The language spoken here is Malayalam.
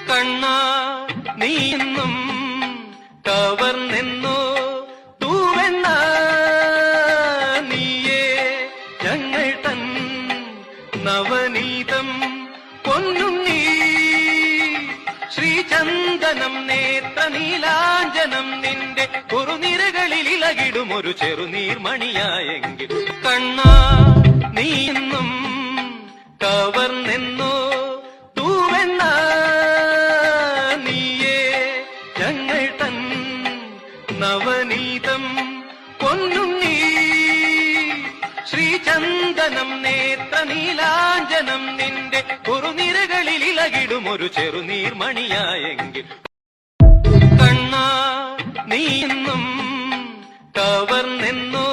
കണ്ണാ നീ ഇന്നും കവർന്നെന്നോ തൂവെണ്ണ നീയേ ഞങ്ങൾ തൻ നവനീതം പൊന്നുണ്ണി ശ്രീചന്ദനം നേത്ര നീലാഞ്ജനം നിന്റെ കുറുനിരകളിൽ ഇളകിടും ഒരു ചെറുനീർമണിയായെങ്കിൽ കണ്ണാ നീ ഇന്നും കവർന്നെന്നോ തൂവെണ്ണ നീയേ ഞങ്ങൾ തൻ നവനീതം പൊന്നുണ്ണി ശ്രീചന്ദനം നേത്ര നീലാഞ്ജനം നിന്റെ കുറുനിരകളിൽ ഇളകിടും ഒരു ചെറുനീർമണിയായെങ്കിൽ കണ്ണാ നീ ഇന്നും കവർന്നെന്നോ